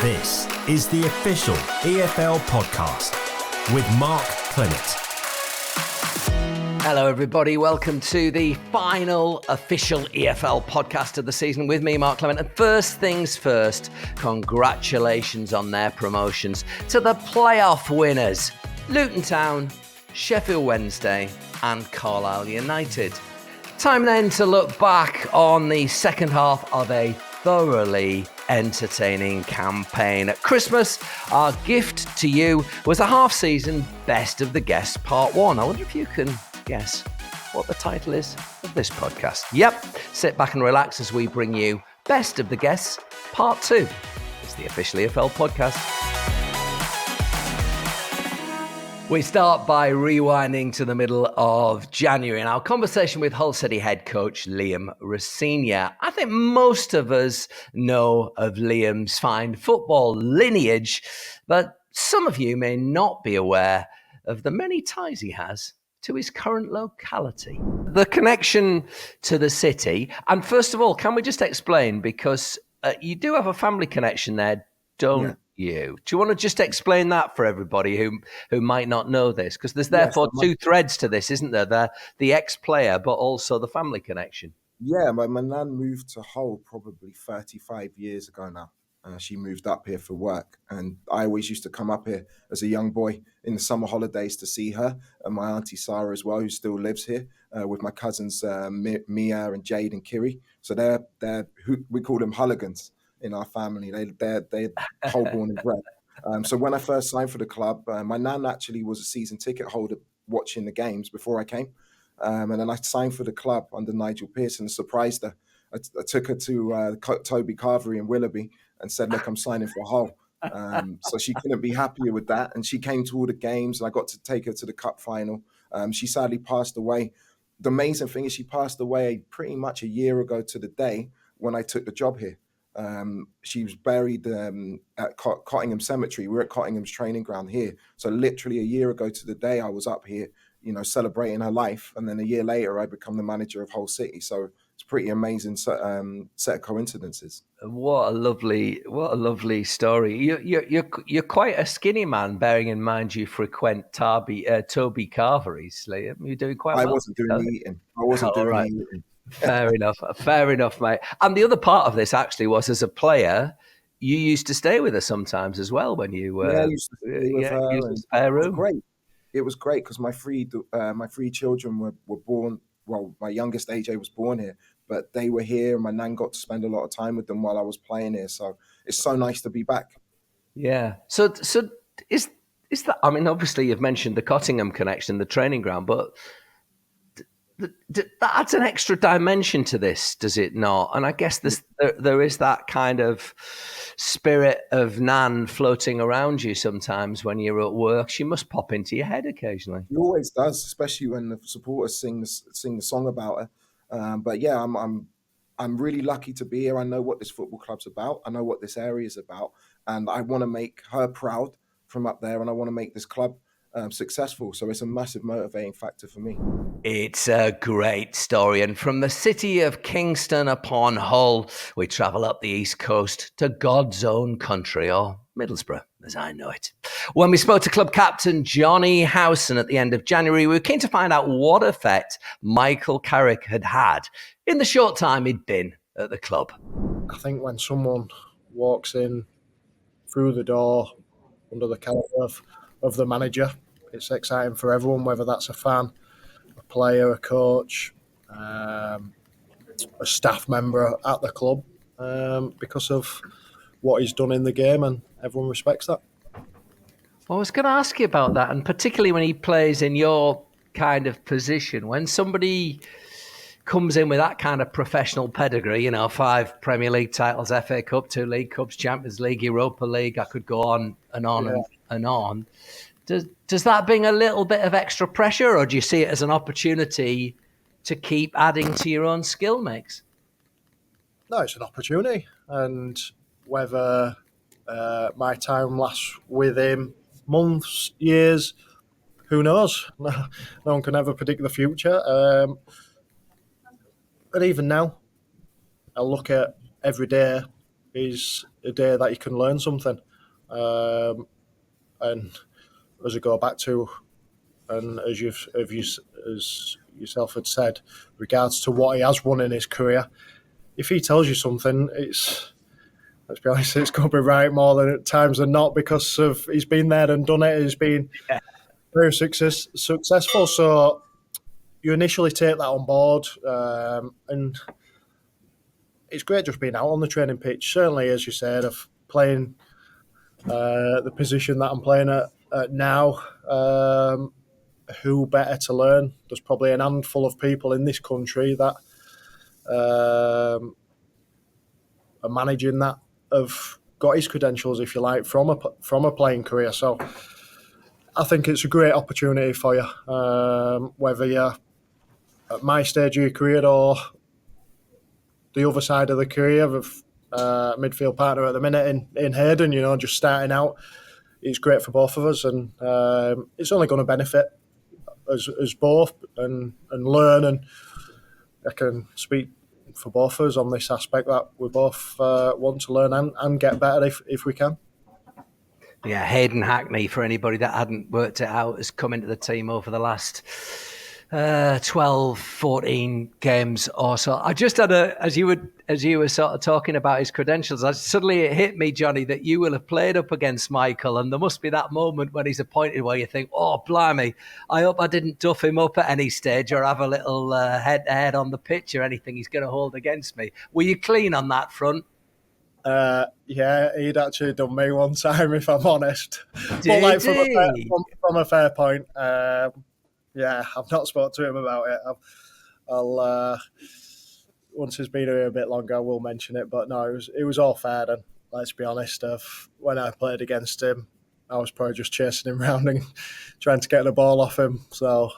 This is the official EFL podcast with Mark Clement. Hello everybody, welcome to the final official EFL podcast of the season with me, Mark Clement. And first things first, congratulations on their promotions to the playoff winners, Luton Town, Sheffield Wednesday and Carlisle United. Time then to look back on the second half of a thoroughly entertaining campaign. At Christmas, our gift to you was a half-season Best of the Guests Part 1. I wonder if you can guess what the title is of this podcast. Yep, sit back and relax as we bring you Best of the Guests Part 2. It's the official EFL podcast. We start by rewinding to the middle of January and our conversation with Hull City head coach Liam Rosenior. I think most of us know of Liam's fine football lineage, but some of you may not be aware of the many ties he has to his current locality. The connection to the city, and first of all, can we just explain, because you do have a family connection there, don't you? Do you want to just explain that for everybody who might not know this? Because there's therefore two threads to this, isn't there? The ex-player, but also the family connection. Yeah, my nan moved to Hull probably 35 years ago now. She moved up here for work, and I always used to come up here as a young boy in the summer holidays to see her, and my auntie Sarah as well, who still lives here, with my cousins Mia and Jade and Kiri. So they're we call them Hulligans in our family. They're Hull born and bred. So when I first signed for the club, my nan actually was a season ticket holder watching the games before I came. And then I signed for the club under Nigel Pearson and surprised her. I took her to Toby Carvery in Willoughby and said, look, I'm signing for Hull. So she couldn't be happier with that. And she came to all the games, and I got to take her to the cup final. She sadly passed away. The amazing thing is she passed away pretty much a year ago to the day when I took the job here. She was buried at Cottingham Cemetery. We're at Cottingham's training ground here. So literally a year ago to the day I was up here, celebrating her life. And then a year later, I become the manager of Hull City. So it's a pretty amazing set of coincidences. What a lovely story. You're quite a skinny man, bearing in mind you frequent Toby Carvery's. You're doing quite well. I wasn't doing the eating. The eating. Fair enough, mate. And the other part of this actually was, as a player, you used to stay with her sometimes as well when you were. I used to stay with her. Used the spare room. It was great because my three children were born. Well, my youngest AJ was born here, but they were here, and my nan got to spend a lot of time with them while I was playing here. So it's so nice to be back. Yeah. So is that? I mean, obviously you've mentioned the Cottingham connection, the training ground, but that adds an extra dimension to this, does it not? And I guess there is that kind of spirit of Nan floating around you sometimes when you're at work. She must pop into your head occasionally. She always does, especially when the supporters sing the song about her. But yeah, I'm really lucky to be here. I know what this football club's about. I know what this area is about, and I want to make her proud from up there, and I want to make this club successful. So it's a massive motivating factor for me. It's a great story. And from the city of Kingston upon Hull, we travel up the East Coast to God's own country, or Middlesbrough, as I know it. When we spoke to club captain Johnny Howson at the end of January, we were keen to find out what effect Michael Carrick had in the short time he'd been at the club. I think when someone walks in through the door under the calibre of the manager, it's exciting for everyone, whether that's a fan, a player, a coach, a staff member at the club, because of what he's done in the game, and everyone respects that. Well, I was going to ask you about that, and particularly when he plays in your kind of position, when somebody comes in with that kind of professional pedigree, 5 Premier League titles, FA Cup, 2 League Cups, Champions League, Europa League, I could go on and on and on. Does that bring a little bit of extra pressure, or do you see it as an opportunity to keep adding to your own skill mix? No, it's an opportunity. And whether my time lasts with him months, years, who knows? No one can ever predict the future. And even now, I look at every day is a day that you can learn something. And as I go back to, and as yourself had said, regards to what he has won in his career, if he tells you something, let's be honest, it's going to be right more than at times than not, because of he's been there and done it. He's been very successful. So you initially take that on board, and it's great just being out on the training pitch. Certainly, as you said, of playing the position that I'm playing at now. Who better to learn? There's probably an handful of people in this country that are managing that have got his credentials, if you like, from a playing career. So I think it's a great opportunity for you, whether you're at my stage of your career or the other side of the career of midfield partner at the minute in Hayden, just starting out. It's great for both of us, and it's only going to benefit us both and learn. And I can speak for both of us on this aspect that we both want to learn and get better if we can. Yeah, Hayden Hackney, for anybody that hadn't worked it out, has come into the team over the last 12, 14 games or so. I just had as you were sort of talking about his credentials, suddenly it hit me, Johnny, that you will have played up against Michael, and there must be that moment when he's appointed where you think, oh, blimey, I hope I didn't duff him up at any stage or have a little head-to-head on the pitch or anything he's going to hold against me. Were you clean on that front? Yeah, he'd actually done me one time, if I'm honest. Did but he? From a fair point, yeah, I've not spoken to him about it. I'll once he's been here a bit longer, I will mention it. But no, it was all fair. And let's be honest, when I played against him, I was probably just chasing him around and trying to get the ball off him. So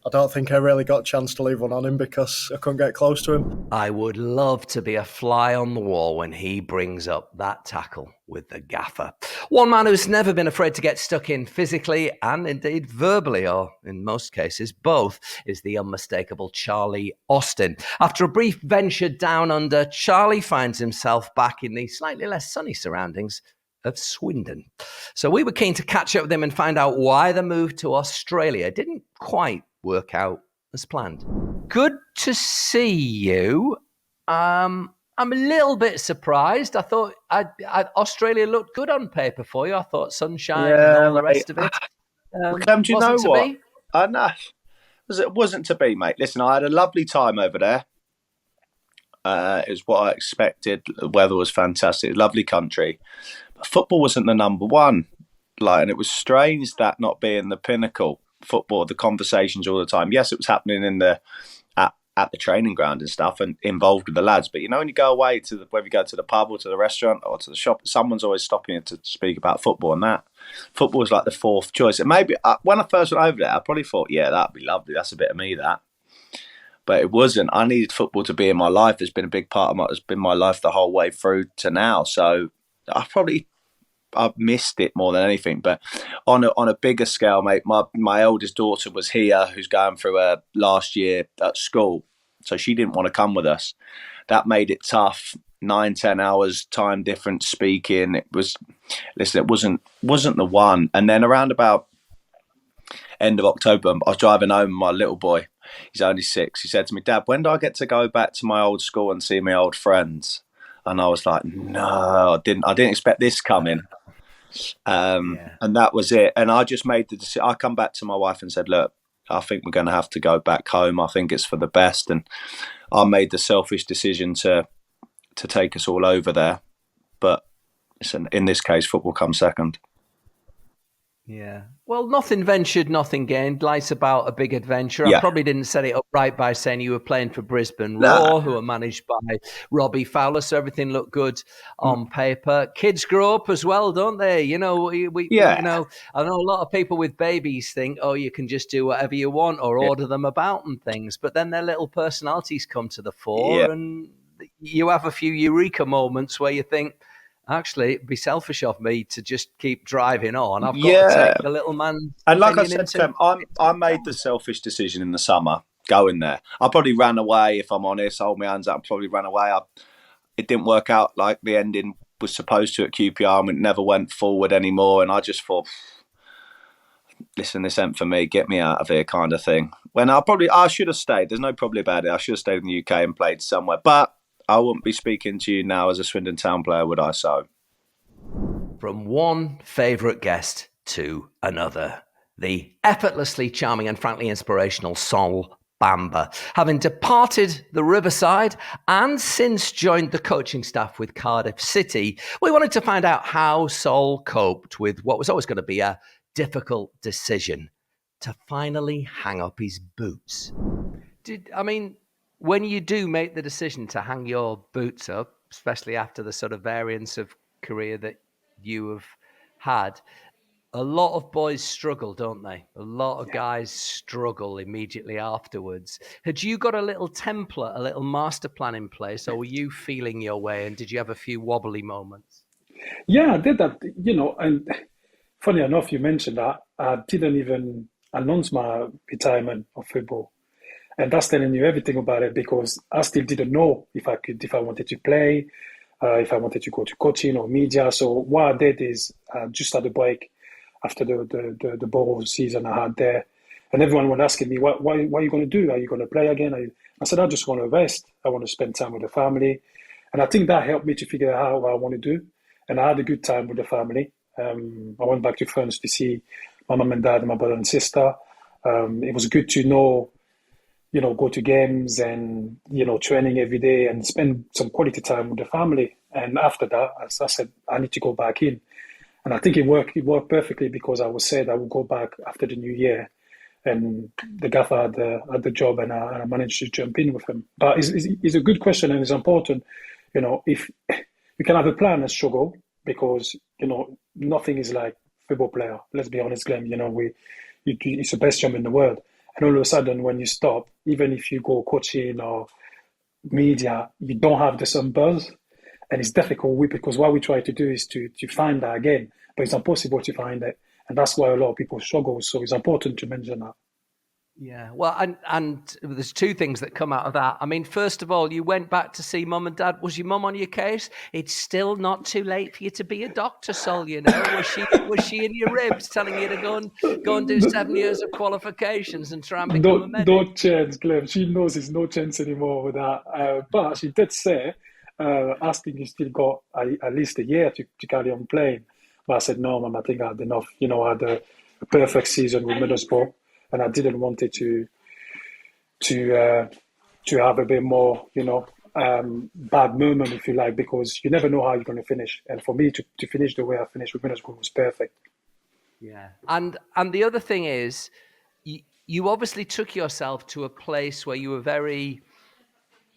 I don't think I really got a chance to leave one on him because I couldn't get close to him. I would love to be a fly on the wall when he brings up that tackle with the gaffer. One man who's never been afraid to get stuck in physically and indeed verbally, or in most cases both, is the unmistakable Charlie Austin. After a brief venture down under, Charlie finds himself back in the slightly less sunny surroundings of Swindon. So we were keen to catch up with him and find out why the move to Australia didn't quite work out as planned. Good to see you. I'm a little bit surprised. I thought Australia looked good on paper for you. I thought sunshine and all the rest of it. Clem, do you know what? I know. It wasn't to be, mate. Listen, I had a lovely time over there. It was what I expected. The weather was fantastic. Lovely country. But football wasn't the number one. And it was strange that not being the pinnacle. Football, the conversations all the time. Yes, it was happening in at the training ground and stuff, and involved with the lads. But when you go away whether you go to the pub or to the restaurant or to the shop, someone's always stopping you to speak about football. And that football was like the fourth choice. And maybe when I first went over there, I probably thought, yeah, that'd be lovely. That's a bit of me, that. But it wasn't. I needed football to be in my life. It's been a big part of it's been my life the whole way through to now. So I've missed it more than anything. But on a bigger scale, mate, my eldest daughter was here, who's going through her last year at school. So she didn't want to come with us. That made it tough. 9-10 hours time difference speaking. It wasn't the one. And then around about end of October, I was driving home with my little boy. He's only 6. He said to me, Dad, when do I get to go back to my old school and see my old friends? And I was like, no, I didn't expect this coming. And that was it. And I just made the decision. I come back to my wife and said, look, I think we're going to have to go back home. I think it's for the best. And I made the selfish decision to take us all over there. But listen, in this case, football comes second. Yeah. Well, nothing ventured, nothing gained. Life's about a big adventure. Yeah. I probably didn't set it up right by saying you were playing for Brisbane Roar, who are managed by Robbie Fowler, so everything looked good on paper. Kids grow up as well, don't they? I know a lot of people with babies think, oh, you can just do whatever you want or order them about and things, but then their little personalities come to the fore and you have a few eureka moments where you think, actually, it'd be selfish of me to just keep driving on. I've got to take the little man. And like I said, Clem, I made the selfish decision in the summer going there. I probably ran away, if I'm honest. I hold my hands up, probably ran away. it didn't work out like the ending was supposed to at QPR, and it never went forward anymore. And I just thought, listen, this ain't for me, get me out of here, kind of thing. When I should have stayed. There's no problem about it. I should have stayed in the UK and played somewhere. But I wouldn't be speaking to you now as a Swindon Town player, would I? So, from one favourite guest to another, the effortlessly charming and frankly inspirational Sol Bamba, having departed the Riverside and since joined the coaching staff with Cardiff City, we wanted to find out how Sol coped with what was always going to be a difficult decision to finally hang up his boots. When you do make the decision to hang your boots up, especially after the sort of variance of career that you have had, a lot of boys struggle, don't they? A lot of guys struggle immediately afterwards. Had you got a little template, a little master plan in place, or were you feeling your way, and did you have a few wobbly moments? Yeah, I did that, and funny enough, you mentioned that. I didn't even announce my retirement of football. And that's telling you everything about it, because I still didn't know if I wanted to play, if I wanted to go to coaching or media. So what I did is just had a break after the Borough season I had there. And everyone was asking me, what are you going to do? Are you going to play again? I said, I just want to rest. I want to spend time with the family. And I think that helped me to figure out what I want to do. And I had a good time with the family. I went back to France to see my mum and dad and my brother and sister. It was good to know, go to games and, training every day and spend some quality time with the family. And after that, as I said, I need to go back in. And I think it worked perfectly, because I was said I would go back after the new year. And the gaffer had the job, and I managed to jump in with him. But it's a good question, and it's important. If you can have a plan and struggle, because, nothing is like football player. Let's be honest, Glenn, it's the best job in the world. And all of a sudden, when you stop, even if you go coaching or media, you don't have the same buzz. And it's difficult, because what we try to do is to find that again, but it's impossible to find it. And that's why a lot of people struggle. So it's important to mention that. Yeah, well, and there's two things that come out of that. First of all, you went back to see mum and dad. Was your mum on your case? It's still not too late for you to be a doctor, Sol. Was she in your ribs telling you to go and do 7 years of qualifications and try and become a medic? No chance, Clem. She knows there's no chance anymore with that. But she did say, asking you still got at least a year to carry on playing. But I said, no, Mum, I think I had enough. I had a perfect season with Middlesbrough. And I didn't want it to have a bit more, bad moment, if you like, because you never know how you're going to finish. And for me to finish the way I finished with Middlesbrough was perfect. Yeah, and the other thing is, you obviously took yourself to a place where you were very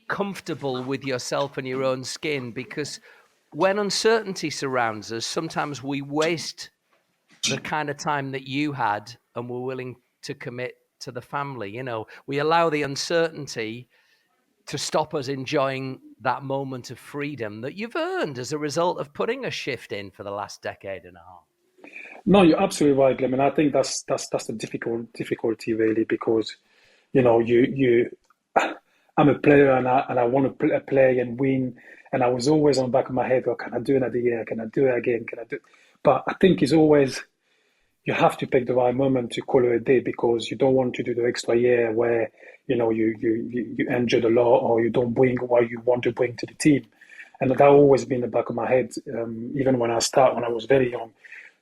comfortable with yourself and your own skin, because when uncertainty surrounds us, sometimes we waste the kind of time that you had and were willing to commit to the family. We allow the uncertainty to stop us enjoying that moment of freedom that you've earned as a result of putting a shift in for the last decade and a half. No, you're absolutely right, Glenn. And I think that's the difficulty really, because I'm a player, and I want to play and win. And I was always on the back of my head, can I do another year? Can I do it again? But I think it's always, you have to pick the right moment to call it a day, because you don't want to do the extra year where, you injured a lot, or you don't bring what you want to bring to the team. And that always been in the back of my head. Even when I was very young,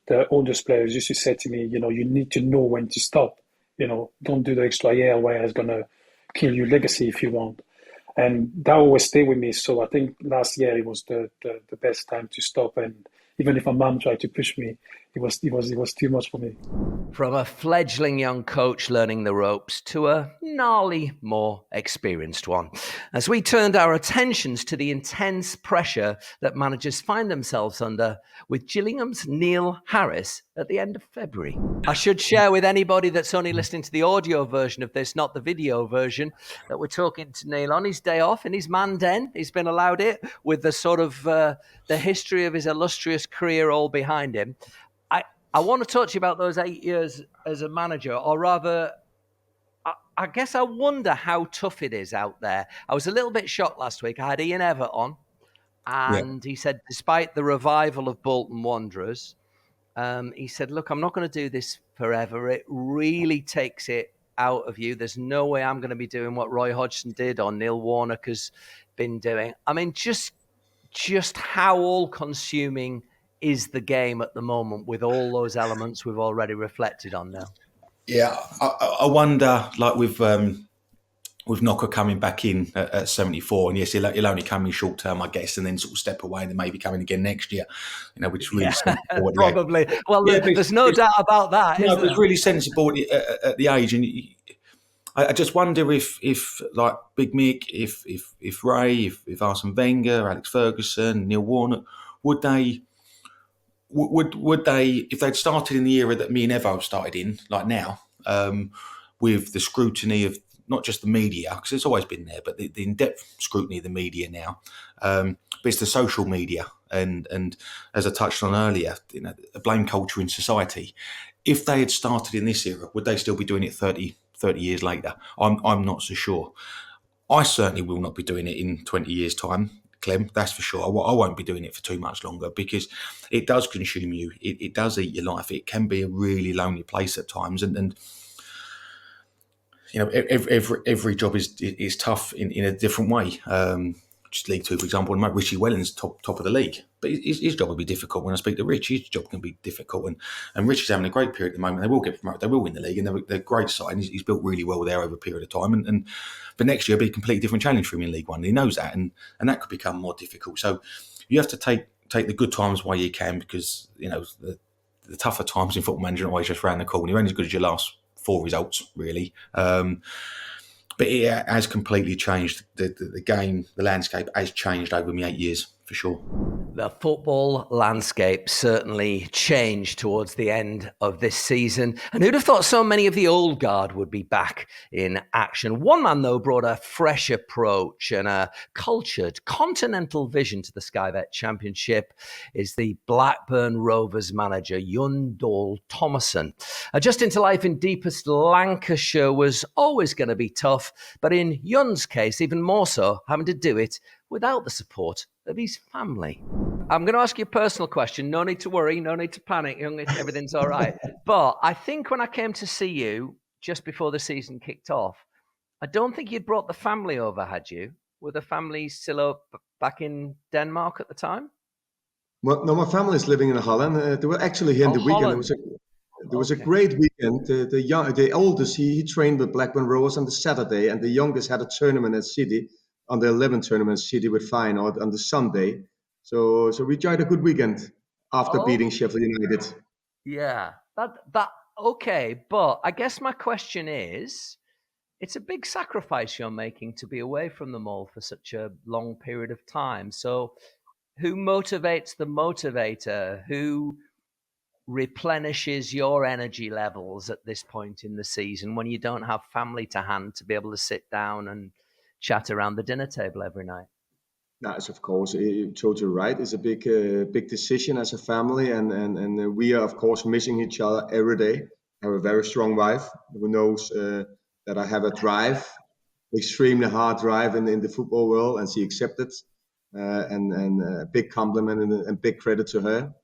the oldest players used to say to me, you need to know when to stop. Don't do the extra year where it's going to kill your legacy if you want. And that always stayed with me. So I think last year it was the best time to stop. And even if my mum tried to push me, it was too much for me. From a fledgling young coach learning the ropes to a gnarly, more experienced one, as we turned our attentions to the intense pressure that managers find themselves under with Gillingham's Neil Harris at the end of February. I should share with anybody that's only listening to the audio version of this, not the video version, that we're talking to Neil on his day off in his man den. He's been allowed it with the sort of the history of his illustrious career all behind him. I want to talk to you about those 8 years as a manager, or rather, I guess I wonder how tough it is out there. I was a little bit shocked last week. I had Ian Evatt on, And he said, despite the revival of Bolton Wanderers, he said, look, I'm not going to do this forever. It really takes it out of you. There's no way I'm going to be doing what Roy Hodgson did or Neil Warnock has been doing. I mean, just how all-consuming is the game at the moment with all those elements we've already reflected on now? Yeah, I wonder, like with Knocker coming back in at 74, and yes, he'll only come in short term, I guess, and then sort of step away, and then maybe come in again next year. Which really sensible. Probably. Well, there's no doubt about that. No, it's really sensible at the age, and I just wonder if like Big Mick, if Ray, if Arsene Wenger, Alex Ferguson, Neil Warnock, would they, if they'd started in the era that me and Evo started in, like now, with the scrutiny of not just the media, because it's always been there, but the in-depth scrutiny of the media now, but it's the social media and as I touched on earlier, a blame culture in society. If they had started in this era, would they still be doing it 30 years later? I'm not so sure. I certainly will not be doing it in 20 years' time, Clem, that's for sure. I won't be doing it for too much longer because it does consume you. It does eat your life. It can be a really lonely place at times. And every job is tough in a different way. Just League Two, for example, Richie Wellens top of the league, but his job will be difficult. When I speak to Rich, his job can be difficult, and Rich is having a great period at the moment. They will get promoted, they will win the league, and they're a great side. And he's built really well there over a period of time, but next year will be a completely different challenge for him in League One. And he knows that, and that could become more difficult. So you have to take the good times while you can, because the tougher times in Football Manager are always just around the corner. You're only as good as your last 4 results, really. But it has completely changed. The game, the landscape has changed over my 8 years, for sure. The football landscape certainly changed towards the end of this season. And who'd have thought so many of the old guard would be back in action? One man, though, brought a fresh approach and a cultured continental vision to the Sky Bet Championship, is the Blackburn Rovers manager, Jon Dahl Tomasson. Adjusting to life in deepest Lancashire was always going to be tough, but in Jon's case, even more so, having to do it without the support of his family. I'm going to ask you a personal question. No need to worry, no need to panic, everything's all right. But I think when I came to see you just before the season kicked off, I don't think you'd brought the family over, had you? Were the family still up back in Denmark at the time? Well, no, my family is living in Holland. They were actually here in the weekend. There was a great weekend. The oldest, he trained with Blackburn Rovers on the Saturday, and the youngest had a tournament at City, on the 11th tournament, City with Feyenoord on the Sunday. So we enjoyed a good weekend after beating Sheffield United. Yeah, that okay. But I guess my question is, it's a big sacrifice you're making to be away from them all for such a long period of time. So who motivates the motivator? Who replenishes your energy levels at this point in the season when you don't have family to hand to be able to sit down and chat around the dinner table every night? That's of course, you're totally right. It's a big decision as a family, and we are of course missing each other every day. I have a very strong wife who knows that I have a drive, extremely hard drive in the football world, and she accepted. And a big compliment and big credit to her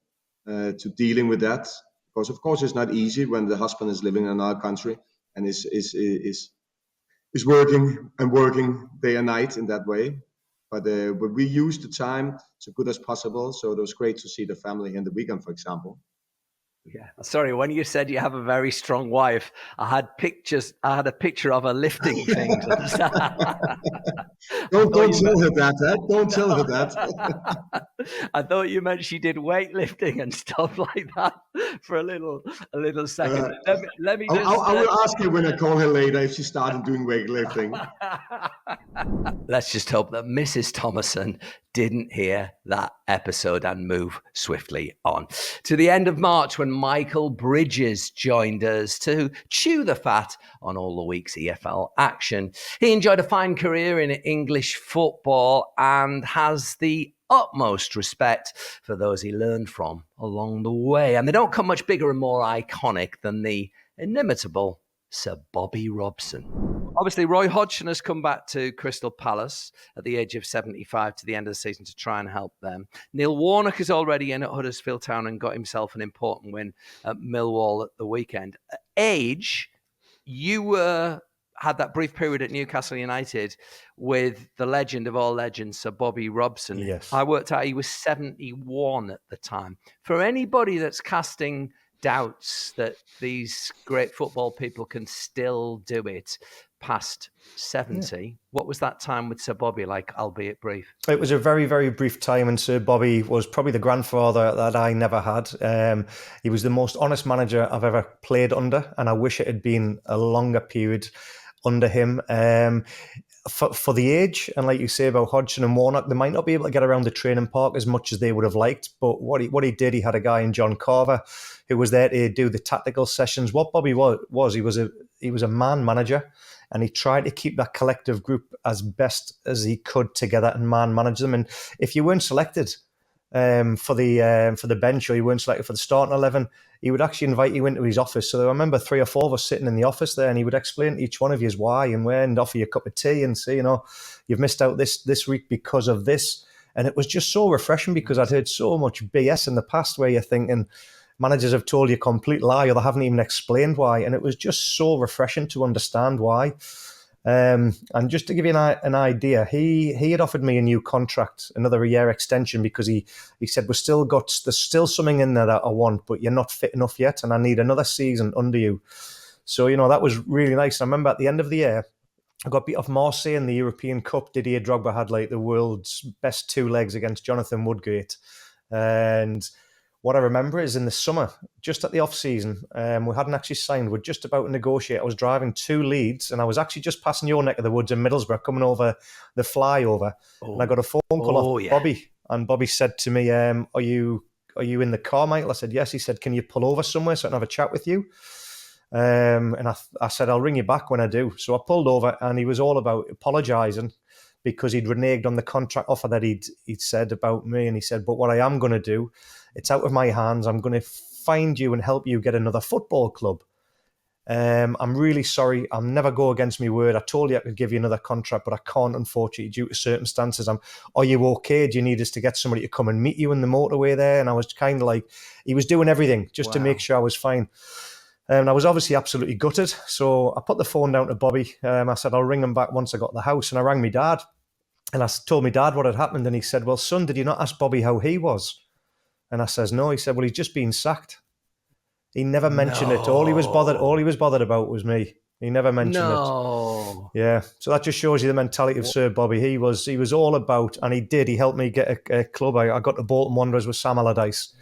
to dealing with that, because of course it's not easy when the husband is living in another country and is working day and night in that way. But we use the time as good as possible. So it was great to see the family in the weekend, for example. Yeah. Sorry, when you said you have a very strong wife, I had a picture of her lifting things. Don't tell her that. Don't tell her that. I thought you meant she did weightlifting and stuff like that for a little second. Let me just. I will ask her when I call her later if she started doing weightlifting. Let's just hope that Mrs. Tomasson didn't hear that episode and move swiftly on to the end of March, when Michael Bridges joined us to chew the fat on all the week's EFL action. He enjoyed a fine career in English football and has the utmost respect for those he learned from along the way. And they don't come much bigger and more iconic than the inimitable Sir Bobby Robson. Obviously, Roy Hodgson has come back to Crystal Palace at the age of 75 to the end of the season to try and help them. Neil Warnock is already in at Huddersfield Town and got himself an important win at Millwall at the weekend. Age, you had that brief period at Newcastle United with the legend of all legends, Sir Bobby Robson. Yes. I worked out he was 71 at the time. For anybody that's casting doubts that these great football people can still do it past 70, what was that time with Sir Bobby like, albeit brief? It was a very, very brief time, and Sir Bobby was probably the grandfather that I never had. He was the most honest manager I've ever played under, and I wish it had been a longer period under him. For the age, and like you say about Hodgson and Warnock, they might not be able to get around the training park as much as they would have liked. But what he did, he had a guy in John Carver who was there to do the tactical sessions. What Bobby was he was a man manager, and he tried to keep that collective group as best as he could together and man manage them. And if you weren't selected for the bench, or you weren't selected for the starting 11, he would actually invite you into his office. So I remember 3 or 4 of us sitting in the office there, and he would explain to each one of you why and where, and offer you a cup of tea and say, you've missed out this week because of this. And it was just so refreshing, because I'd heard so much BS in the past where you're thinking managers have told you a complete lie, or they haven't even explained why. And it was just so refreshing to understand why. And just to give you an idea, he had offered me a new contract, another year extension, because he said, there's still something in there that I want, but you're not fit enough yet, and I need another season under you. So, that was really nice. I remember at the end of the year, I got beat off Marseille in the European Cup. Didier Drogba had like the world's best 2 legs against Jonathan Woodgate. And what I remember is in the summer, just at the off-season, we hadn't actually signed. We're just about to negotiate. I was driving to Leeds, and I was actually just passing your neck of the woods in Middlesbrough, coming over the flyover. And I got a phone call off Bobby. And Bobby said to me, are you in the car, Michael? I said, yes. He said, can you pull over somewhere so I can have a chat with you? And I said, I'll ring you back when I do. So I pulled over, and he was all about apologising because he'd reneged on the contract offer that he'd said about me. And he said, but what I am going to do, it's out of my hands. I'm going to find you and help you get another football club. I'm really sorry. I'll never go against my word. I told you I could give you another contract, but I can't, unfortunately, due to circumstances. Are you okay? Do you need us to get somebody to come and meet you in the motorway there? And I was kind of like, he was doing everything just to make sure I was fine. And I was obviously absolutely gutted. So I put the phone down to Bobby. I said, I'll ring him back once I got to the house. And I rang my dad. And I told my dad what had happened. And he said, well, son, did you not ask Bobby how he was? And I says, no. He said, well, he's just been sacked. He never mentioned it. All he was bothered about was me. He never mentioned it. Yeah. So that just shows you the mentality of Sir Bobby. He was all about, and he helped me get a club. I got to Bolton Wanderers with Sam Allardyce.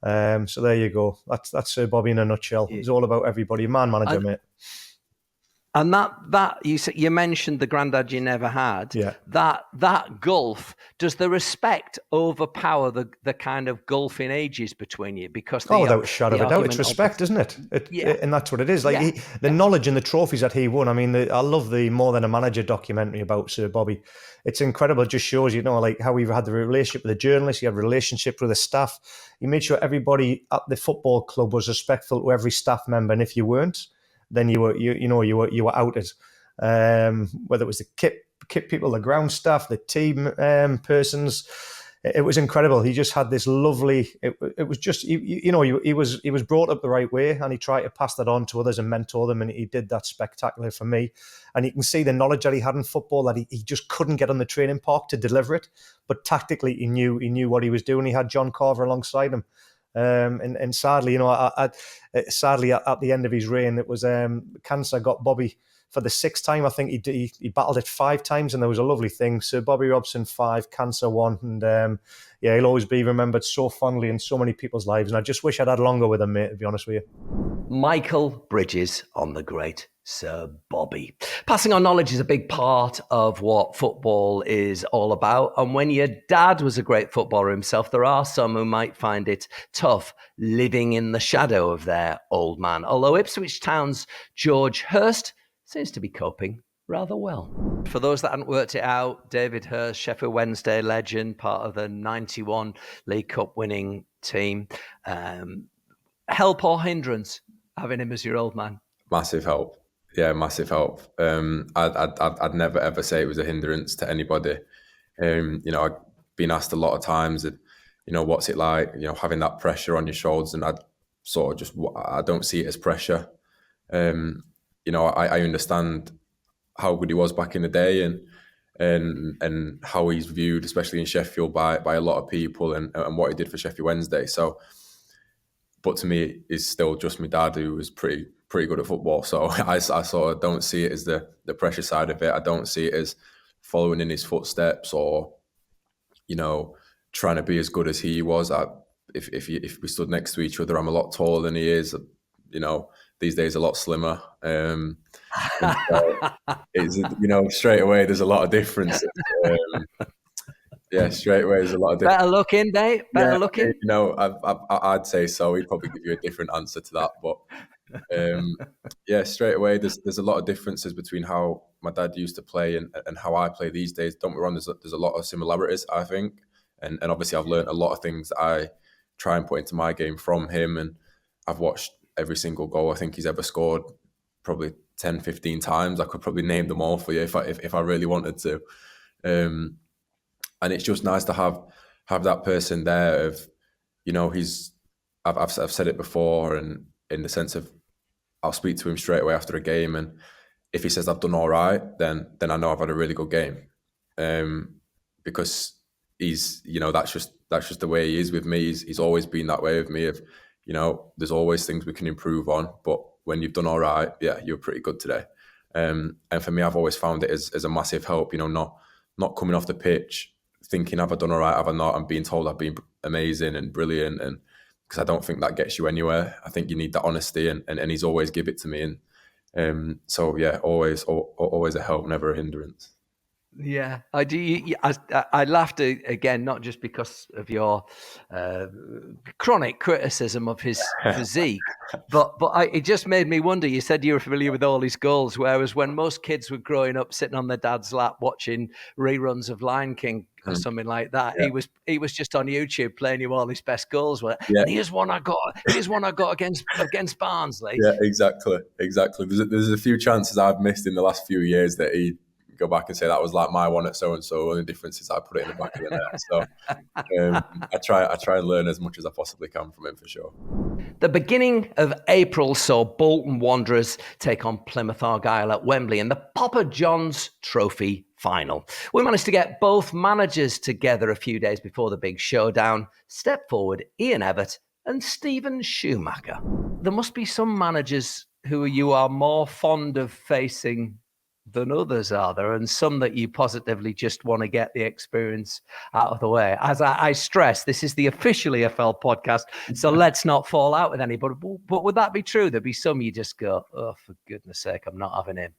So there you go. That's Sir Bobby in a nutshell. He's all about everybody. Man manager, mate. And that you mentioned the granddad you never had. Yeah. That gulf, does the respect overpower the kind of gulf in ages between you? Because without a shadow of a doubt, it's respect, isn't it? And that's what it is. Like the knowledge and the trophies that he won. I mean, I love the More Than a Manager documentary about Sir Bobby. It's incredible. It just shows like how he had the relationship with the journalists. He had a relationship with the staff. He made sure everybody at the football club was respectful to every staff member, and if you weren't, then you were outed. Whether it was the kit people, the ground staff, the team persons, it was incredible. He just had this lovely. It was just he was brought up the right way, and he tried to pass that on to others and mentor them, and he did that spectacularly for me. And you can see the knowledge that he had in football, that he just couldn't get on the training park to deliver it, but tactically he knew what he was doing. He had John Carver alongside him. And sadly, sadly at the end of his reign, it was cancer got Bobby for the 6th time. I think he battled it 5 times, and there was a lovely thing. Sir Bobby Robson 5, cancer 1, and he'll always be remembered so fondly in so many people's lives. And I just wish I'd had longer with him, mate, to be honest with you. Michael Bridges on the great Sir Bobby. Passing on knowledge is a big part of what football is all about. And when your dad was a great footballer himself, there are some who might find it tough living in the shadow of their old man. Although Ipswich Town's George Hurst seems to be coping rather well. For those that hadn't worked it out, David Hurst, Sheffield Wednesday legend, part of the 91 League Cup winning team. Help or hindrance having him as your old man? Massive help. massive help. I'd never ever say it was a hindrance to anybody. I've been asked a lot of times, what's it like, having that pressure on your shoulders, and I don't see it as pressure. I understand how good he was back in the day, and how he's viewed, especially in Sheffield, by a lot of people, and what he did for Sheffield Wednesday. So, but to me, it's still just my dad, who was pretty good at football. So I sort of don't see it as the pressure side of it. I don't see it as following in his footsteps, or trying to be as good as he was. If we stood next to each other, I'm a lot taller than he is. These days a lot slimmer. So it's, straight away there's a lot of difference. Straight away there's a lot of difference. Better looking, Dave. Better looking. I'd say so. He'd probably give you a different answer to that, but straight away there's a lot of differences between how my dad used to play and how I play these days. Don't get me wrong, there's a lot of similarities, I think, and obviously I've learned a lot of things that I try and put into my game from him, and I've watched every single goal I think he's ever scored probably 10, 15 times. I could probably name them all for you if I really wanted to. And it's just nice to have that person there of, I've said it before, and in the sense of, I'll speak to him straight away after a game, and if he says I've done all right, then I know I've had a really good game, because he's, that's just the way he is with me. He's always been that way with me. Of, there's always things we can improve on, but when you've done all right, you're pretty good today. And for me, I've always found it as a massive help. Not coming off the pitch thinking, have I done all right, have I not, and being told I've been amazing and brilliant, and because I don't think that gets you anywhere. I think you need that honesty, and he's always give it to me, and always a help, never a hindrance. Yeah, I do. I laughed again, not just because of your chronic criticism of his physique, but it just made me wonder. You said you were familiar with all his goals, whereas when most kids were growing up sitting on their dad's lap watching reruns of Lion King or something like that, he was just on YouTube playing you all his best goals. And here's one I got against Barnsley. Yeah, exactly. There's a few chances I've missed in the last few years that he go back and say that was like my one at so and so. Only difference is I put it in the back of the net. So I try and learn as much as I possibly can from him, for sure. The beginning of April saw Bolton Wanderers take on Plymouth Argyle at Wembley in the Papa John's Trophy final. We managed to get both managers together a few days before the big showdown. Step forward Ian Evatt and Stephen Schumacher. There must be some managers who you are more fond of facing than others, are there? And some that you positively just want to get the experience out of the way. As I stress, this is the official EFL podcast, so let's not fall out with anybody. But would that be true? There'd be some you just go, oh, for goodness sake, I'm not having him.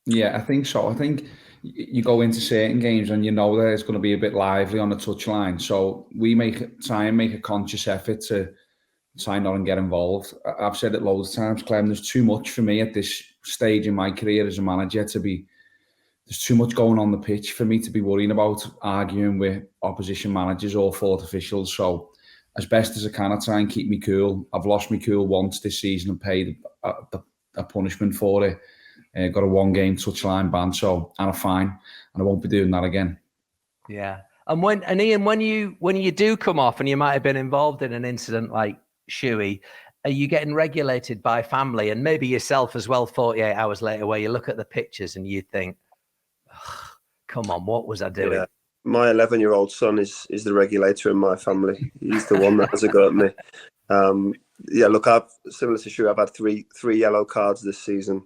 Yeah, I think so. I think you go into certain games and you know that it's going to be a bit lively on the touchline. So we try and make a conscious effort to try not and get involved. I've said it loads of times, Clem, there's too much for me at this stage in my career as a manager there's too much going on the pitch for me to be worrying about arguing with opposition managers or fourth officials. So as best as I can, I try and keep me cool. I've lost my cool once this season and paid a punishment for it. Got a 1-game touchline ban, and a fine, and I won't be doing that again. Yeah. And Ian, when you do come off and you might have been involved in an incident like Shuey, are you getting regulated by family and maybe yourself as well 48 hours later, where you look at the pictures and you think, come on, what was I doing? Yeah. My 11-year-old son is the regulator in my family. He's the one that has a go at me. Look, I've similar to Shuey, I've had three yellow cards this season.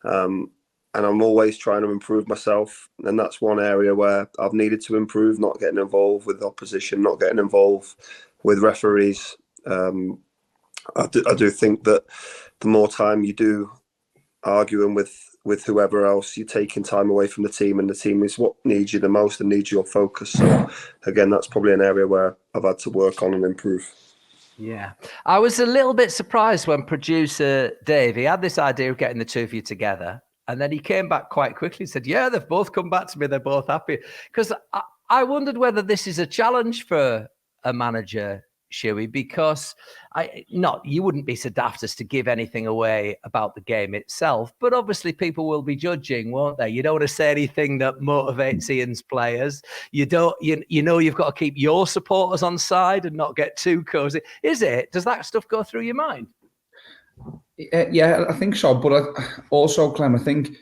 And I'm always trying to improve myself. And that's one area where I've needed to improve, not getting involved with opposition, not getting involved with referees. I do think that the more time you do arguing with whoever else, you're taking time away from the team, and the team is what needs you the most and needs your focus. So again, that's probably an area where I've had to work on and improve. Yeah. I was a little bit surprised when producer Dave, he had this idea of getting the two of you together, and then he came back quite quickly and said, yeah, they've both come back to me. They're both happy. Because I wondered whether this is a challenge for a manager Shuey, because you wouldn't be so daft as to give anything away about the game itself, but obviously people will be judging, won't they? You don't want to say anything that motivates Ian's players. You know you've got to keep your supporters on side and not get too cozy. Does that stuff go through your mind? Yeah, I think so. But also, Clem, I think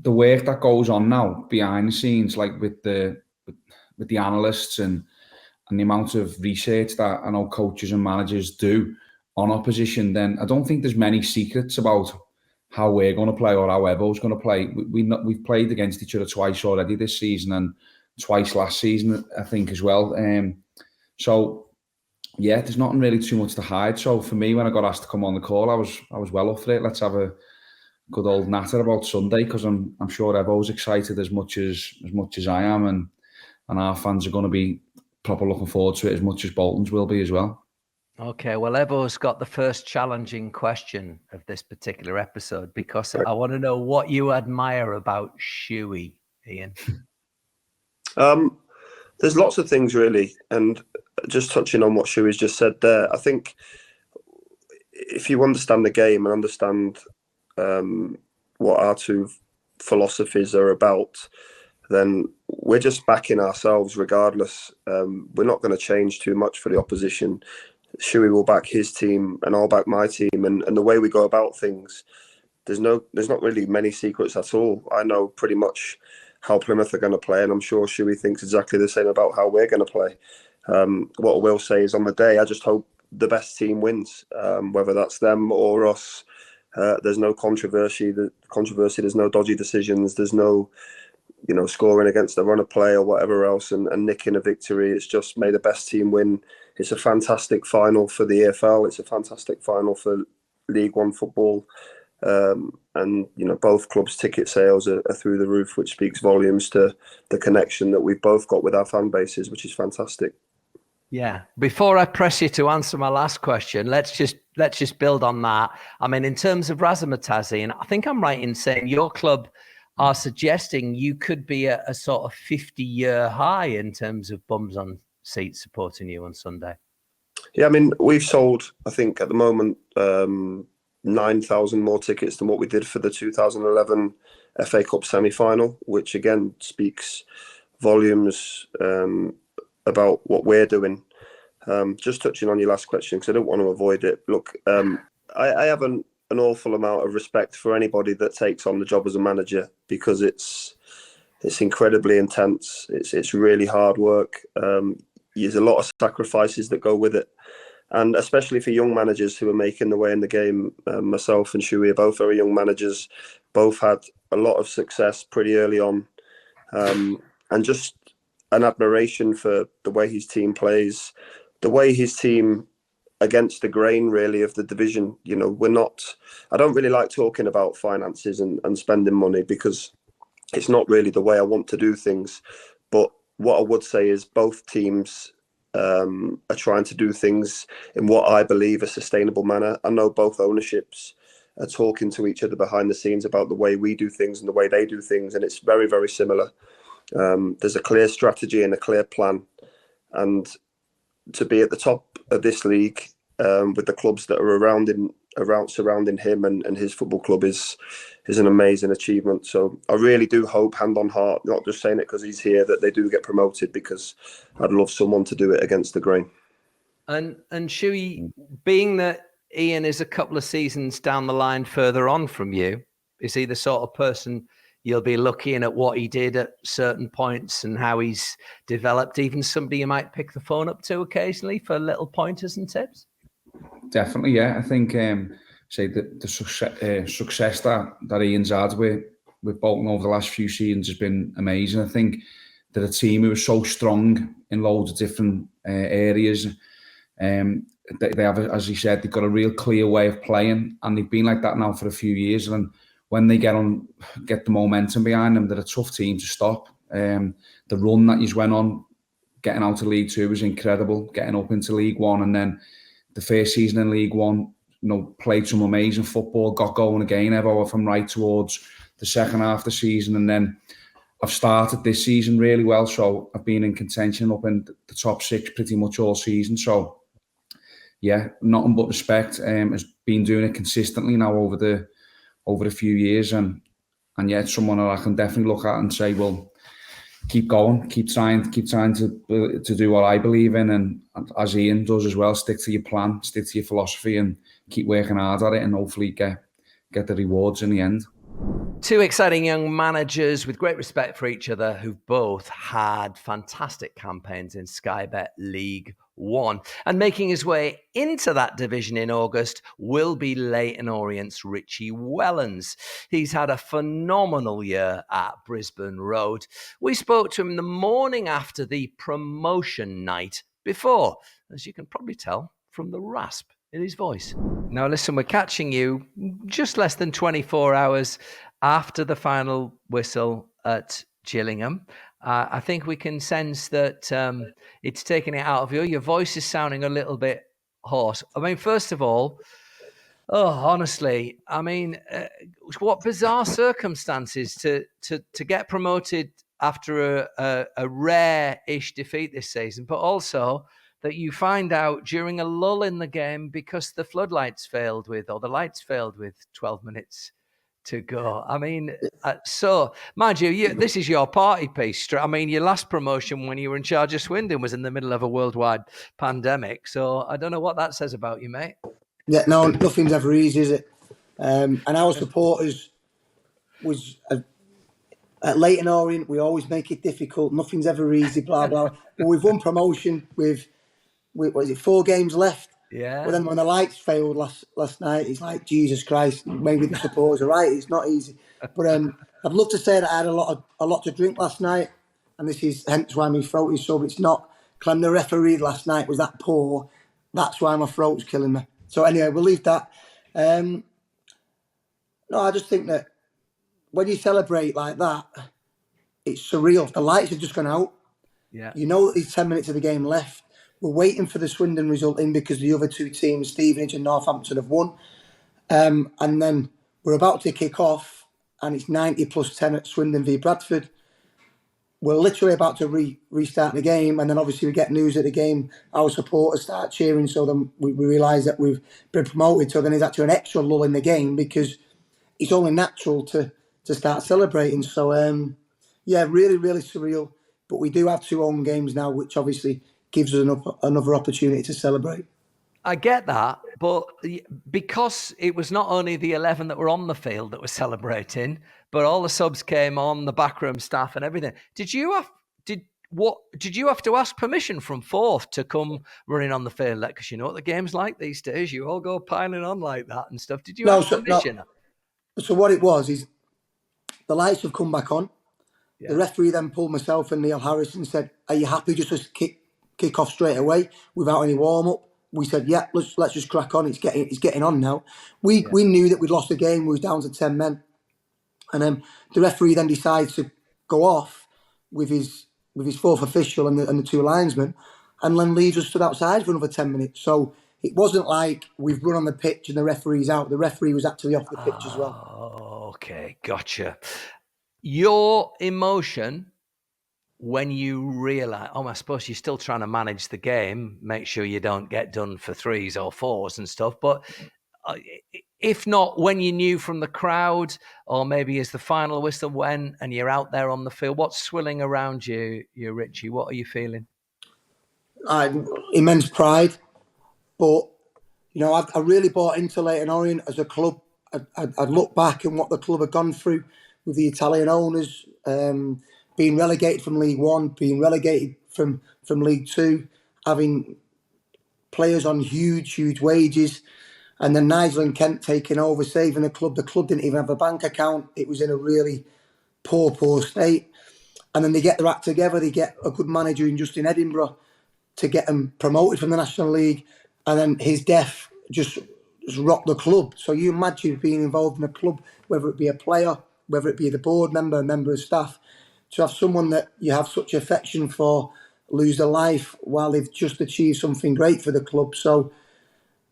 the work that goes on now behind the scenes, like with the analysts and the amount of research that I know coaches and managers do on opposition, then I don't think there's many secrets about how we're going to play or how Evo's going to play. We've played against each other twice already this season and twice last season, I think, as well. So yeah, there's nothing really too much to hide. So for me, when I got asked to come on the call, I was well up for it. Let's have a good old natter about Sunday, because I'm sure Evo's excited as much as I am, and our fans are going to be proper looking forward to it as much as Bolton's will be as well. Okay, well, Evo's got the first challenging question of this particular episode, because I want to know what you admire about Shuey, Ian. There's lots of things, really, and just touching on what Shuey's just said there, I think if you understand the game and understand what our two philosophies are about, then we're just backing ourselves regardless. We're not going to change too much for the opposition. Shuey will back his team and I'll back my team, and the way we go about things, there's not really many secrets at all. I know pretty much how Plymouth are going to play, and I'm sure Shuey thinks exactly the same about how we're going to play. What I will say is, on the day, I just hope the best team wins, whether that's them or us. There's no controversy. There's no dodgy decisions. There's no, scoring against the run of play or whatever else and nicking a victory. It's just, may the best team win. It's a fantastic final for the EFL. It's a fantastic final for League One football. And both clubs' ticket sales are through the roof, which speaks volumes to the connection that we've both got with our fan bases, which is fantastic. Yeah. Before I press you to answer my last question, let's just build on that. I mean, in terms of razzmatazzi, and I think I'm right in saying your club are suggesting you could be a sort of 50-year high in terms of bums on seats supporting you on Sunday. Yeah, I mean, we've sold, I think at the moment, 9,000 more tickets than what we did for the 2011 FA Cup semi-final, which again speaks volumes about what we're doing. Just touching on your last question, because I don't want to avoid it. Look, I have an awful amount of respect for anybody that takes on the job as a manager, because it's incredibly intense. It's really hard work. There's a lot of sacrifices that go with it. And especially for young managers who are making their way in the game, myself and Shuey are both very young managers, both had a lot of success pretty early on. And just an admiration for the way his team plays, the way his team against the grain, really, of the division. I don't really like talking about finances and spending money, because it's not really the way I want to do things. But what I would say is both teams are trying to do things in what I believe a sustainable manner. I know both ownerships are talking to each other behind the scenes about the way we do things and the way they do things, and it's very, very similar. There's a clear strategy and a clear plan, and to be at the top of this league with the clubs that are surrounding him and his football club is an amazing achievement. So I really do hope, hand on heart, not just saying it because he's here, that they do get promoted, because I'd love someone to do it against the grain. And Shuey, being that Ian is a couple of seasons down the line further on from you, is he the sort of person you'll be looking at what he did at certain points and how he's developed? Even somebody you might pick the phone up to occasionally for little pointers and tips? Definitely, yeah. I think say the success that Ian's had with Bolton over the last few seasons has been amazing. I think they're a team who is so strong in loads of different areas. They have, as he said, they've got a real clear way of playing, and they've been like that now for a few years. And when they get the momentum behind them, they're a tough team to stop. The run that he's went on, getting out of League Two, was incredible. Getting up into League One, and then the first season in League One, played some amazing football, got going again, Evo, if I'm right, towards the second half of the season. And then I've started this season really well, so I've been in contention up in the top six pretty much all season. So yeah, nothing but respect. Has been doing it consistently now over a few years, and yeah, it's someone that I can definitely look at and say, well, keep going, keep trying to do what I believe in, and as Ian does as well, stick to your plan, stick to your philosophy, and keep working hard at it, and hopefully get the rewards in the end. Two exciting young managers with great respect for each other who've both had fantastic campaigns in Sky Bet League One. And making his way into that division in August will be Leyton Orient's Richie Wellens. He's had a phenomenal year at Brisbane Road. We spoke to him the morning after the promotion night before, as you can probably tell from the rasp in his voice. Now listen, we're catching you just less than 24 hours after the final whistle at Gillingham. I think we can sense that it's taken it out of you. Your voice is sounding a little bit hoarse. I mean, first of all, honestly, I mean, what bizarre circumstances to get promoted after a rare-ish defeat this season, but also that you find out during a lull in the game because the floodlights failed with, or the lights failed with 12 minutes to go. I mean, so mind you, this is your party piece. I mean, your last promotion when you were in charge of Swindon was in the middle of a worldwide pandemic. So I don't know what that says about you, mate. Yeah, no, nothing's ever easy, is it? And our supporters at Leyton Orient, we always make it difficult. Nothing's ever easy, blah, blah. But we've won promotion with what is it, 4 games left? Yeah. But then when the lights failed last night, it's like, Jesus Christ, maybe the supporters are right. It's not easy. But I'd love to say that I had a lot to drink last night, and this is hence why my throat is sore. It's not. Clem, the referee last night was that poor. That's why my throat's killing me. So anyway, we'll leave that. No, I just think that when you celebrate like that, it's surreal. The lights have just gone out. Yeah. You know that there's 10 minutes of the game left. We're waiting for the Swindon result in because the other two teams, Stevenage and Northampton, have won. And then we're about to kick off, and it's 90 plus 10 at Swindon v Bradford. We're literally about to restart the game, and then obviously we get news at the game. Our supporters start cheering, so then we realise that we've been promoted. So then there's actually an extra lull in the game because it's only natural to start celebrating. So, yeah, really, really surreal. But we do have 2 home games now, which obviously gives us another opportunity to celebrate. I get that, but because it was not only the 11 that were on the field that were celebrating, but all the subs came on, the backroom staff and everything. Did you have to ask permission from Forth to come running on the field? Because you know what the game's like these days. You all go piling on like that and stuff. Did you ask permission? No. So what it was is the lights have come back on. Yeah. The referee then pulled myself and Neil Harris and said, "Are you happy just to kick off straight away without any warm up?" We said, "Yeah, let's just crack on. It's getting on now." We knew that we'd lost the game. We was down to 10 men, and the referee then decides to go off with his 4th official and the 2 linesmen, and then leaves us stood outside for another 10 minutes. So it wasn't like we've run on the pitch and the referee's out. The referee was actually off the pitch as well. Oh, okay, gotcha. Your emotion when you realise, I suppose you're still trying to manage the game, make sure you don't get done for 3s or 4s and stuff. But if not, when you knew from the crowd, or maybe as the final whistle went and you're out there on the field, what's swilling around you, Richie? What are you feeling? Immense pride. But, you know, I really bought into Leyton Orient as a club. I'd look back and what the club had gone through with the Italian owners, being relegated from League One, being relegated from League Two, having players on huge wages, and then Nigel and Kent taking over, saving the club. The club didn't even have a bank account. It was in a really poor state. And then they get their act together. They get a good manager in Justin Edinburgh to get them promoted from the National League. And then his death just rocked the club. So you imagine being involved in a club, whether it be a player, whether it be the board member, a member of staff, to have someone that you have such affection for lose their life while they've just achieved something great for the club. So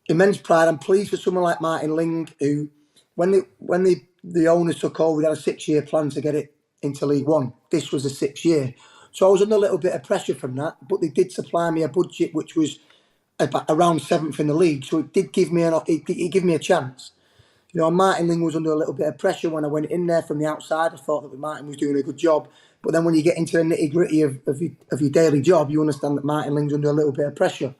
immense pride. I'm pleased for someone like Martin Ling, who, when the owners took over, they had a 6-year plan to get it into League One. This was the 6th year. So I was under a little bit of pressure from that, but they did supply me a budget which was around 7th in the league. So it did give me it gave me a chance. You know, Martin Ling was under a little bit of pressure when I went in there from the outside. I thought that Martin was doing a good job. But then when you get into the nitty-gritty of your daily job, you understand that Martin Ling's under a little bit of pressure.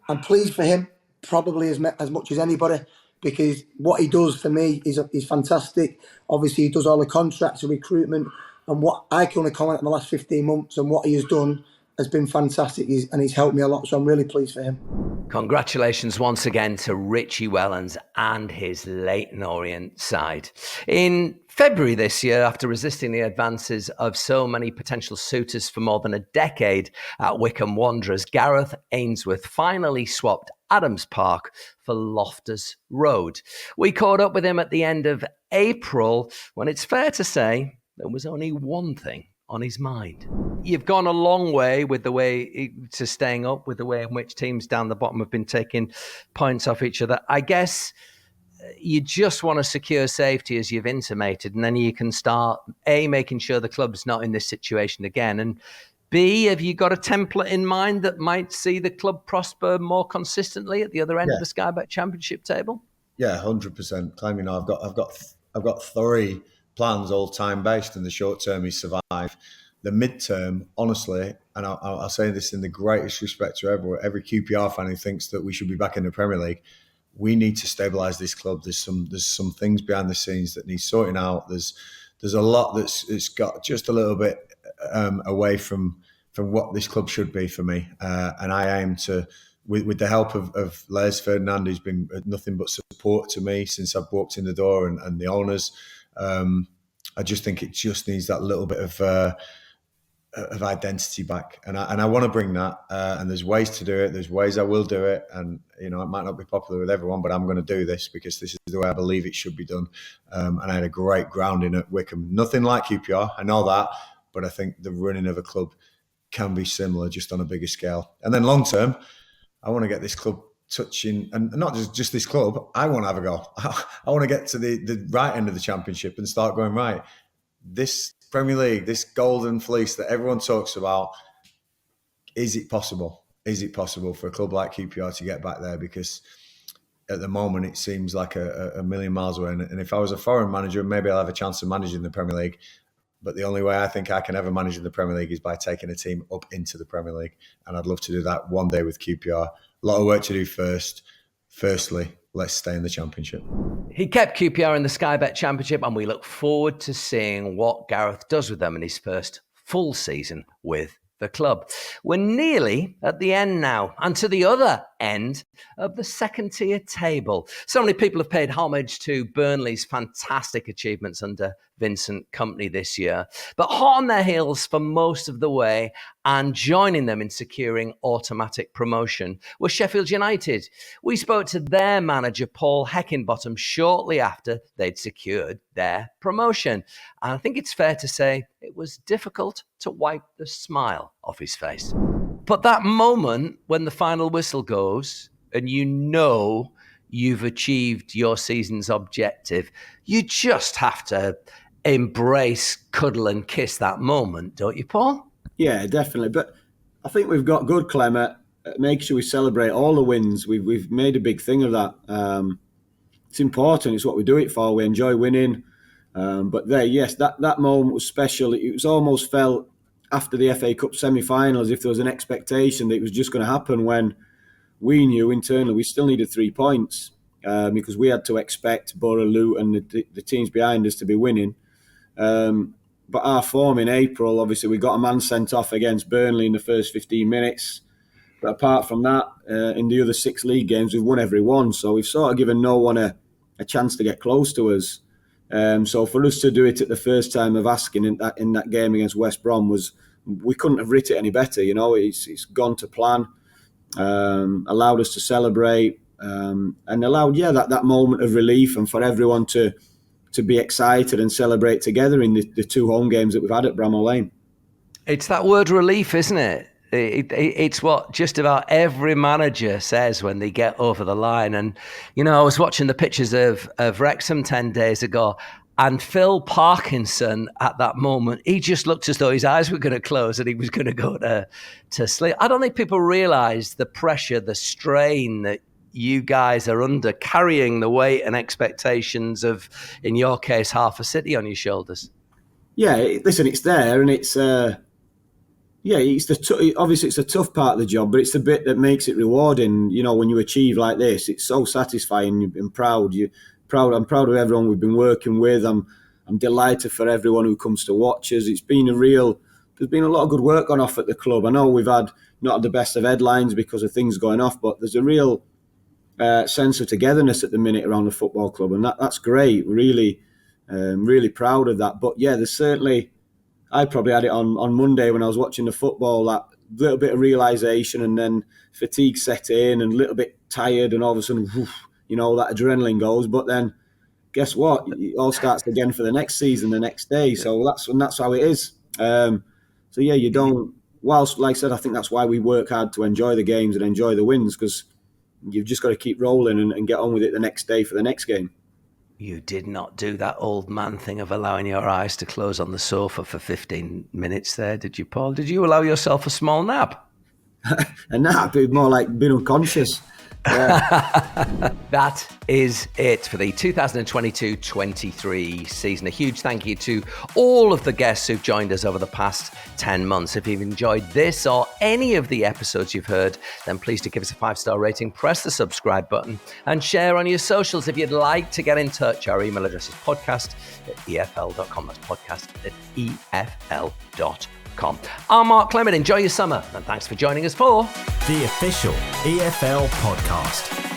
I'm pleased for him, probably as much as anybody, because what he does for me is fantastic. Obviously, he does all the contracts, the recruitment, and what I can only comment on the last 15 months and what he has done has been fantastic, and he's helped me a lot, so I'm really pleased for him. Congratulations once again to Richie Wellens and his Leyton Orient side. In February this year, after resisting the advances of so many potential suitors for more than a decade at Wycombe Wanderers, Gareth Ainsworth finally swapped Adams Park for Loftus Road. We caught up with him at the end of April, when it's fair to say there was only one thing on his mind. You've gone a long way with the way to staying up, with the way in which teams down the bottom have been taking points off each other. I guess you just want to secure safety, as you've intimated, and then you can start, A, making sure the club's not in this situation again, and B, have you got a template in mind that might see the club prosper more consistently at the other end of the Sky Bet Championship table? Yeah, 100%. Clem, I've got 3 plans, all time based, and the short term is survive. The midterm, honestly, and I'll say this in the greatest respect to every QPR fan who thinks that we should be back in the Premier League, we need to stabilise this club. There's some things behind the scenes that need sorting out. There's a lot it's got just a little bit away from what this club should be for me, and I aim to. With the help of Les Ferdinand, who's been nothing but support to me since I've walked in the door, and the owners, I just think it just needs that little bit of identity back, and I want to bring that. And there's ways to do it. There's ways I will do it, and it might not be popular with everyone, but I'm going to do this because this is the way I believe it should be done. And I had a great grounding at Wycombe. Nothing like QPR, I know that, but I think the running of a club can be similar, just on a bigger scale. And then long term, I want to get this club touching, and not just this club, I want to have a go. I want to get to the right end of the Championship and start going, right, this Premier League, this golden fleece that everyone talks about, is it possible? Is it possible for a club like QPR to get back there? Because at the moment, it seems like a million miles away. And if I was a foreign manager, maybe I'll have a chance of managing the Premier League. But the only way I think I can ever manage in the Premier League is by taking a team up into the Premier League. And I'd love to do that one day with QPR. A lot of work to do first. Firstly, let's stay in the Championship. He kept QPR in the Sky Bet Championship, and we look forward to seeing what Gareth does with them in his first full season with the club. We're nearly at the end now, and to the other end of the second tier table. So many people have paid homage to Burnley's fantastic achievements under Vincent Kompany this year, but hot on their heels for most of the way and joining them in securing automatic promotion were Sheffield United. We spoke to their manager, Paul Heckingbottom, shortly after they'd secured their promotion. And I think it's fair to say it was difficult to wipe the smile off his face. But that moment when the final whistle goes and you know you've achieved your season's objective, you just have to embrace, cuddle and kiss that moment, don't you, Paul? Yeah, definitely. But I think we've got good, Clem, at making sure we celebrate all the wins. We've made a big thing of that. It's important. It's what we do it for. We enjoy winning. But there, yes, that moment was special. It was almost felt after the FA Cup semi-final as if there was an expectation that it was just going to happen, when we knew internally we still needed 3 points because we had to expect Borough, Luton, the teams behind us to be winning. But our form in April, obviously, we got a man sent off against Burnley in the first 15 minutes. But apart from that, in the other 6 league games, we've won every one. So we've sort of given no one a chance to get close to us. So for us to do it at the first time of asking in that game against West Brom, we couldn't have writ it any better. It's gone to plan, allowed us to celebrate, and allowed that moment of relief, and for everyone to be excited and celebrate together in the 2 home games that we've had at Bramall Lane. It's that word relief, isn't it? It's what just about every manager says when they get over the line. And, I was watching the pictures of Wrexham 10 days ago, And Phil Parkinson, at that moment, he just looked as though his eyes were going to close and he was going to go to sleep. I don't think people realise the pressure, the strain that you guys are under, carrying the weight and expectations of, in your case, half a city on your shoulders. Yeah, listen, it's there, and it's obviously it's a tough part of the job, but it's the bit that makes it rewarding. You know, when you achieve like this, it's so satisfying and proud. I'm proud of everyone we've been working with. I'm delighted for everyone who comes to watch us. There's been a lot of good work gone off at the club. I know we've had not the best of headlines because of things going off, but there's a real sense of togetherness at the minute around the football club, and that's great. Really, really proud of that. But yeah, there's certainly, I probably had it on Monday when I was watching the football, that little bit of realisation, and then fatigue set in and a little bit tired, and all of a sudden, that adrenaline goes. But then, guess what? It all starts again for the next season, the next day. So that's how it is. So yeah, you don't. Whilst, like I said, I think that's why we work hard to enjoy the games and enjoy the wins, because you've just got to keep rolling and get on with it the next day for the next game. You did not do that old man thing of allowing your eyes to close on the sofa for 15 minutes there, did you, Paul? Did you allow yourself a small nap? A nap? It'd more like being unconscious. Yeah. That is it for the 2022-23 season. A huge thank you to all of the guests who've joined us over the past 10 months. If you've enjoyed this or any of the episodes you've heard, then please do give us a 5-star rating, press the subscribe button, and share on your socials. If you'd like to get in touch, our email address is podcast@efl.com. That's podcast@efl.com. I'm Mark Clement. Enjoy your summer, and thanks for joining us for the official EFL podcast.